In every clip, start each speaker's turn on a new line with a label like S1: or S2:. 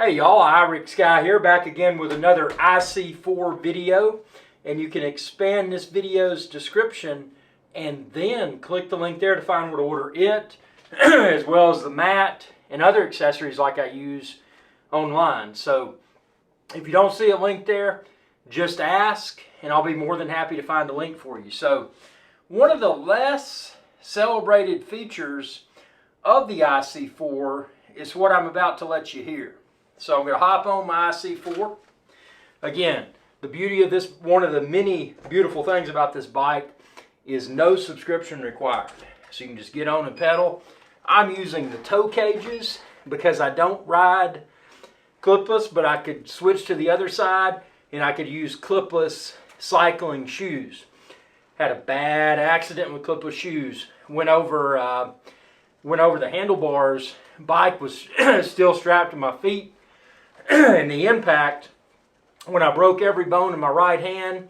S1: Hey y'all, Iric Sky here, back again with another IC4 video. And you can expand this video's description and then click the link there to find where to order it, as well as the mat and other accessories like I use online. So if you don't see a link there, just ask and I'll be more than happy to find a link for you. So one of the less celebrated features of the IC4 is what I'm about to let you hear. So I'm going to hop on my IC4. Again, the beauty of this, one of the many beautiful things about this bike is no subscription required. So you can just get on and pedal. I'm using the toe cages because I don't ride clipless, but I could switch to the other side and I could use clipless cycling shoes. Had a bad accident with clipless shoes. Went over the handlebars. Bike was still strapped to my feet. And the impact, when I broke every bone in my right hand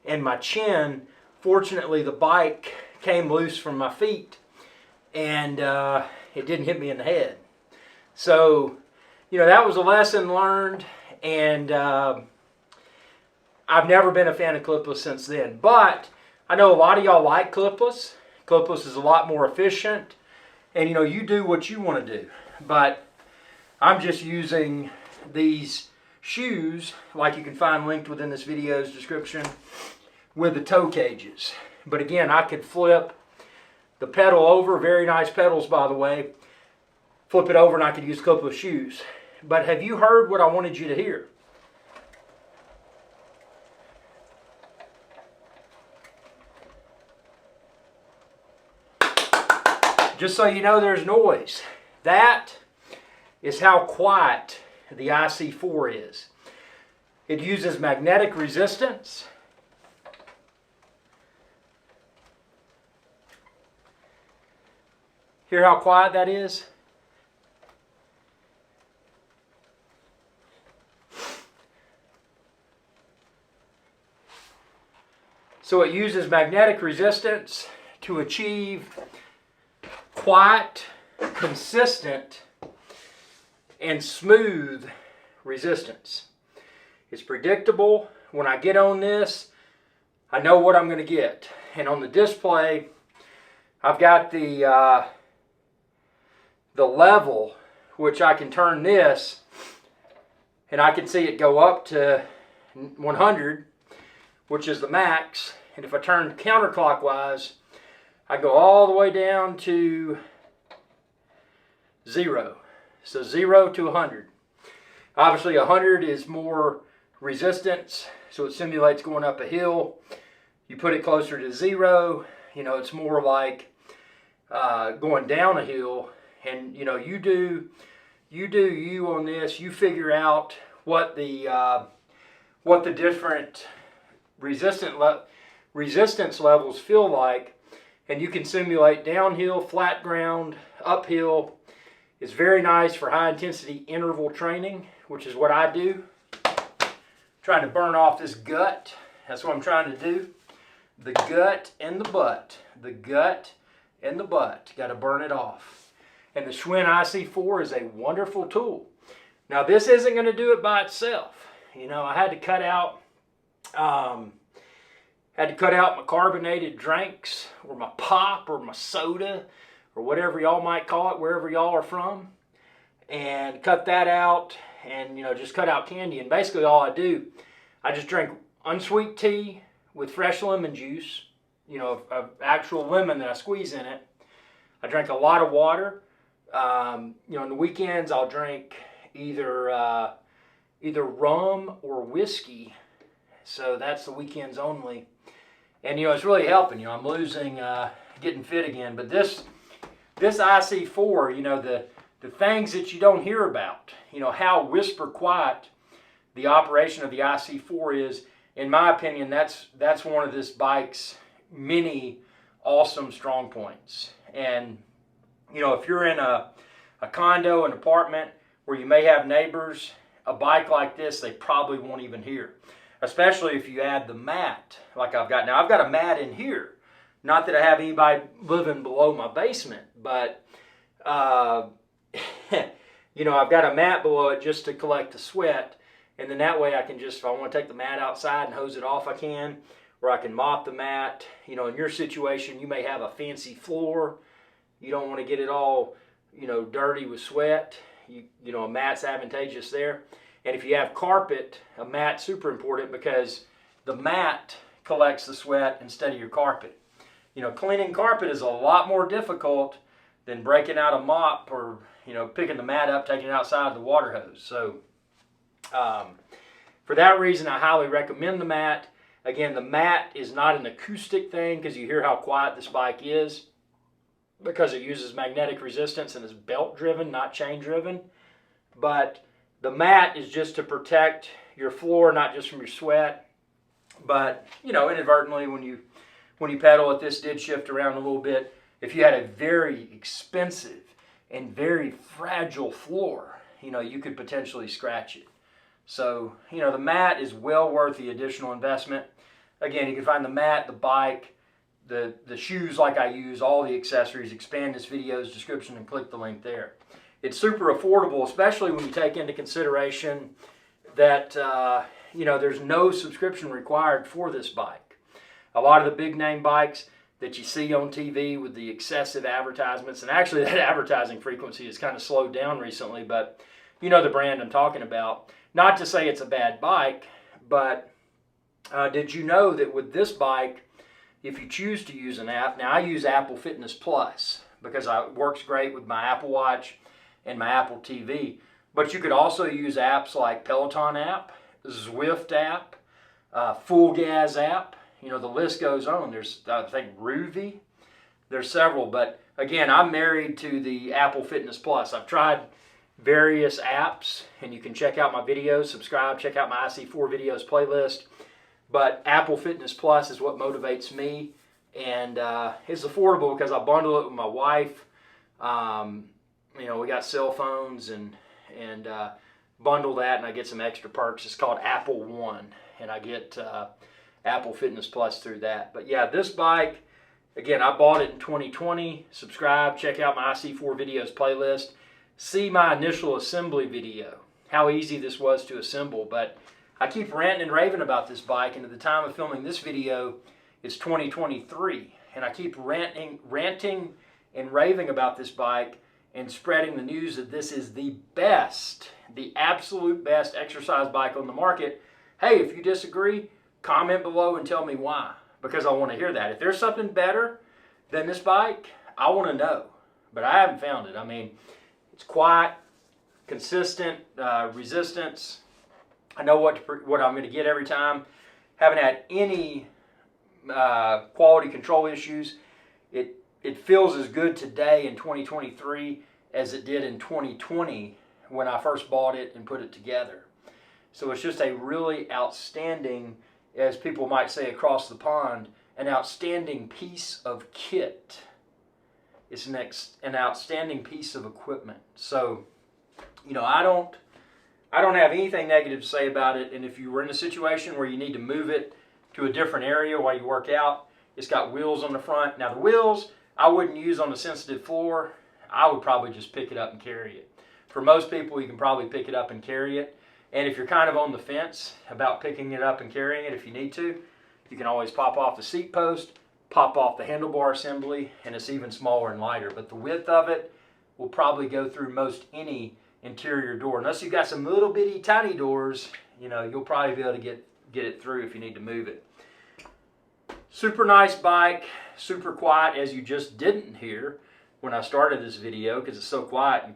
S1: and my chin, fortunately the bike came loose from my feet and it didn't hit me in the head. So, you know, that was a lesson learned, and I've never been a fan of clipless since then. But I know a lot of y'all like clipless. Clipless is a lot more efficient, and you know, you do what you want to do. But I'm just using these shoes, like you can find linked within this video's description, with the toe cages. But again, I could flip the pedal over, very nice pedals by the way, flip it over and I could use clipless shoes. But have you heard what I wanted you to hear? Just so you know, there's noise. That is how quiet the IC4 is. It uses magnetic resistance. Hear how quiet that is? So it uses magnetic resistance to achieve quiet, consistent, and smooth resistance. It's predictable. When I get on this, I know what I'm going to get. And on the display, I've got the level, which I can turn this, and I can see it go up to 100, which is the max. And if I turn counterclockwise, I go all the way down to 0. So 0 to 100. Obviously 100 is more resistance, so it simulates going up a hill. You put it closer to 0, you know, it's more like going down a hill. And you know, you do you on this. You figure out what the different resistance levels feel like, and you can simulate downhill, flat ground, uphill. It's very nice for high intensity interval training, which is what I do. Trying to burn off this gut. That's what I'm trying to do. The gut and the butt. The gut and the butt. Got to burn it off. And the Schwinn IC4 is a wonderful tool. Now this isn't going to do it by itself. You know, I had to cut out my carbonated drinks, or my pop, or my soda, or whatever y'all might call it, wherever y'all are from, and cut that out, and you know, just cut out candy. And basically all I do, I just drink unsweet tea with fresh lemon juice, you know, of actual lemon that I squeeze in it. I drink a lot of water. You know, on the weekends I'll drink either rum or whiskey. So that's the weekends only. And you know, it's really helping. You know, I'm losing, getting fit again. But this IC4, you know, the things that you don't hear about, you know, how whisper quiet the operation of the IC4 is, in my opinion, that's one of this bike's many awesome strong points. And, you know, if you're in a condo, an apartment where you may have neighbors, a bike like this, they probably won't even hear. Especially if you add the mat like I've got. Now, I've got a mat in here. Not that I have anybody living below my basement, but you know, I've got a mat below it just to collect the sweat. And then that way I can just, if I want to take the mat outside and hose it off, I can. Or I can mop the mat. You know, in your situation, you may have a fancy floor. You don't want to get it all, you know, dirty with sweat. You know, a mat's advantageous there. And if you have carpet, a mat's super important because the mat collects the sweat instead of your carpet. You know, cleaning carpet is a lot more difficult than breaking out a mop or, you know, picking the mat up, taking it outside the water hose. So for that reason, I highly recommend the mat. Again, the mat is not an acoustic thing because you hear how quiet this bike is because it uses magnetic resistance and is belt driven, not chain driven. But the mat is just to protect your floor, not just from your sweat. But, you know, inadvertently when you pedal it, this did shift around a little bit. If you had a very expensive and very fragile floor, you know, you could potentially scratch it. So, you know, the mat is well worth the additional investment. Again, you can find the mat, the bike, the shoes like I use, all the accessories. Expand this video's description and click the link there. It's super affordable, especially when you take into consideration that, you know, there's no subscription required for this bike. A lot of the big name bikes that you see on TV with the excessive advertisements, and actually that advertising frequency has kind of slowed down recently, but you know the brand I'm talking about. Not to say it's a bad bike, but did you know that with this bike, if you choose to use an app, now I use Apple Fitness Plus because it works great with my Apple Watch and my Apple TV, but you could also use apps like Peloton App, Zwift app, FulGaz app. You know, the list goes on. There's, I think, Ruvi. There's several, but again, I'm married to the Apple Fitness Plus. I've tried various apps, and you can check out my videos, subscribe, check out my IC4 videos playlist. But Apple Fitness Plus is what motivates me, and it's affordable because I bundle it with my wife. You know, we got cell phones and bundle that, and I get some extra perks. It's called Apple One, and I get Apple Fitness Plus through that. But yeah, this bike, again, I bought it in 2020. Subscribe, check out my IC4 videos playlist. See my initial assembly video, how easy this was to assemble. But I keep ranting and raving about this bike, and at the time of filming this video, it's 2023. And I keep ranting and raving about this bike and spreading the news that this is the best, the absolute best exercise bike on the market. Hey, if you disagree, comment below and tell me why, because I want to hear that. If there's something better than this bike, I want to know, but I haven't found it. I mean, it's quiet, consistent resistance. I know what I'm going to get every time. Haven't had any quality control issues. It feels as good today in 2023 as it did in 2020 when I first bought it and put it together. So it's just a really outstanding, as people might say across the pond, an outstanding piece of kit. It's an outstanding piece of equipment. So, you know, I don't have anything negative to say about it. And if you were in a situation where you need to move it to a different area while you work out, it's got wheels on the front. Now the wheels I wouldn't use on a sensitive floor. I would probably just pick it up and carry it. For most people, you can probably pick it up and carry it. And if you're kind of on the fence about picking it up and carrying it, if you need to, you can always pop off the seat post, pop off the handlebar assembly, and it's even smaller and lighter. But the width of it will probably go through most any interior door. Unless you've got some little bitty tiny doors, you know, you'll probably be able to get it through if you need to move it. Super nice bike, super quiet, as you just didn't hear when I started this video because it's so quiet. You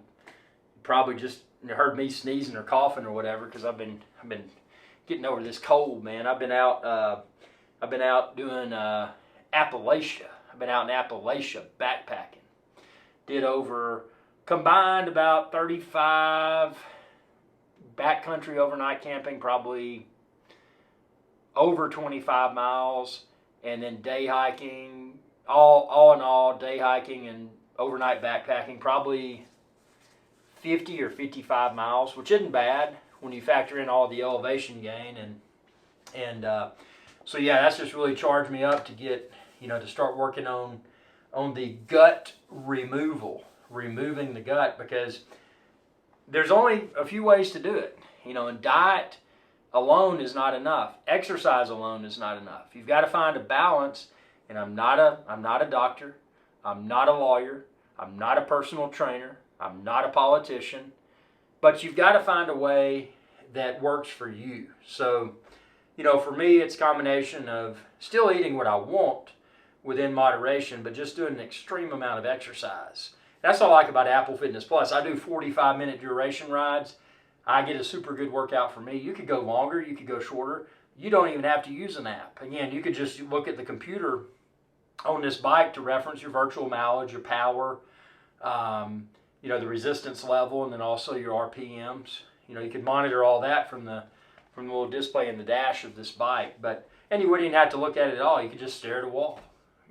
S1: probably just heard me sneezing or coughing or whatever because I've been getting over this cold, man. I've been out doing Appalachia. I've been out in Appalachia backpacking. Did over combined about 35 backcountry overnight camping, probably over 25 miles, and then day hiking. All in all, day hiking and overnight backpacking, probably 50 or 55 miles, which isn't bad when you factor in all the elevation gain. And so yeah, that's just really charged me up to get, you know, to start working on the gut removing the gut, because there's only a few ways to do it. And diet alone is not enough. Exercise alone is not enough. You've got to find a balance. And I'm not a doctor. I'm not a lawyer. I'm not a personal trainer. I'm not a politician. But you've got to find a way that works for you. So, for me, it's a combination of still eating what I want within moderation, but just doing an extreme amount of exercise. That's what I like about Apple Fitness Plus. I do 45-minute duration rides. I get a super good workout for me. You could go longer. You could go shorter. You don't even have to use an app. Again, you could just look at the computer on this bike to reference your virtual mileage, your power, the resistance level, and then also your RPMs. You can monitor all that from the little display in the dash of this bike. And you wouldn't even have to look at it at all. You could just stare at a wall.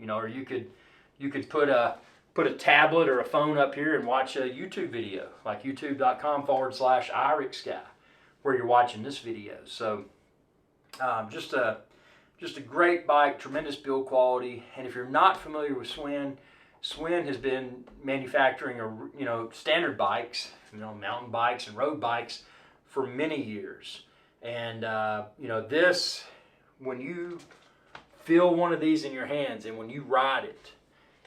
S1: Or you could put a tablet or a phone up here and watch a YouTube video, like youtube.com/IRIXGuy, where you're watching this video. So just a great bike, tremendous build quality. And if you're not familiar with Schwinn has been manufacturing standard bikes, mountain bikes and road bikes for many years. And this, when you feel one of these in your hands and when you ride it,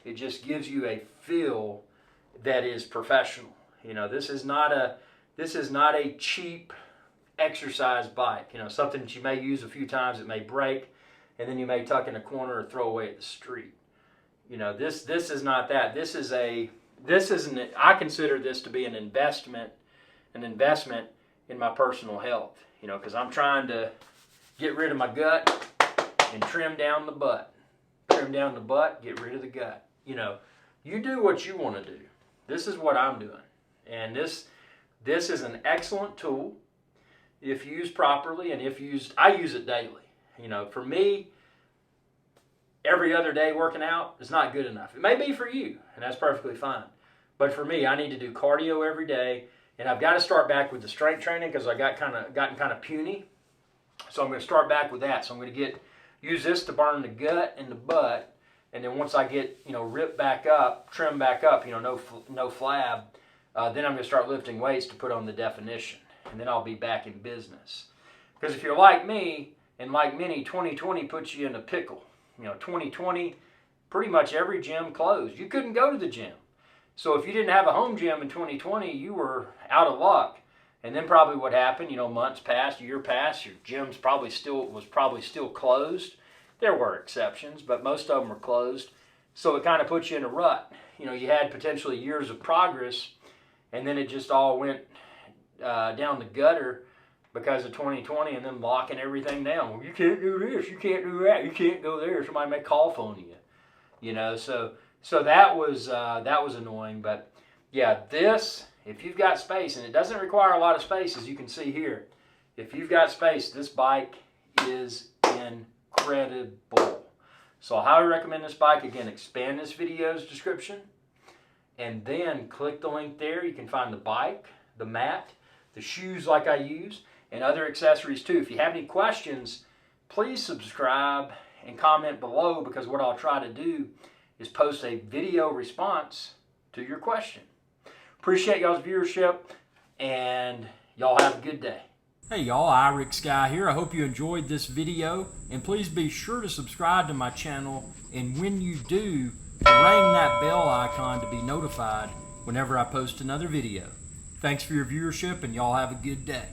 S1: it just gives you a feel that is professional. This is not a cheap exercise bike. Something that you may use a few times, it may break, and then you may tuck in a corner or throw away at the street. This is not that. I consider this to be an investment in my personal health. Because I'm trying to get rid of my gut and trim down the butt. Trim down the butt, get rid of the gut. You do what you want to do. This is what I'm doing. And this is an excellent tool if used properly, and I use it daily. For me, every other day working out is not good enough. It may be for you, and that's perfectly fine. But for me, I need to do cardio every day, and I've got to start back with the strength training because I gotten kind of puny. So I'm going to start back with that. So I'm going to use this to burn the gut and the butt, and then once I get ripped back up, trimmed back up, no flab, then I'm going to start lifting weights to put on the definition, and then I'll be back in business. Because if you're like me, and like many, 2020 puts you in a pickle. 2020, pretty much every gym closed. You couldn't go to the gym. So if you didn't have a home gym in 2020, you were out of luck. And then probably what happened, months passed, year passed, your gym's probably still closed. There were exceptions, but most of them were closed. So it kind of puts you in a rut. You had potentially years of progress, and then it just all went down the gutter because of 2020, and then locking everything down. Well, you can't do this, you can't do that, you can't go there. Somebody may call phone you. So that was annoying. But yeah, if you've got space, and it doesn't require a lot of space, as you can see here. If you've got space, this bike is incredible. So I highly recommend this bike. Again, expand this video's description, and then click the link there. You can find the bike, the mat, the shoes like I use, and other accessories too. If you have any questions, please subscribe and comment below, because what I'll try to do is post a video response to your question. Appreciate y'all's viewership, and y'all have a good day. Hey y'all, IRIXGuy here. I hope you enjoyed this video, and please be sure to subscribe to my channel, and when you do, ring that bell icon to be notified whenever I post another video. Thanks for your viewership, and y'all have a good day.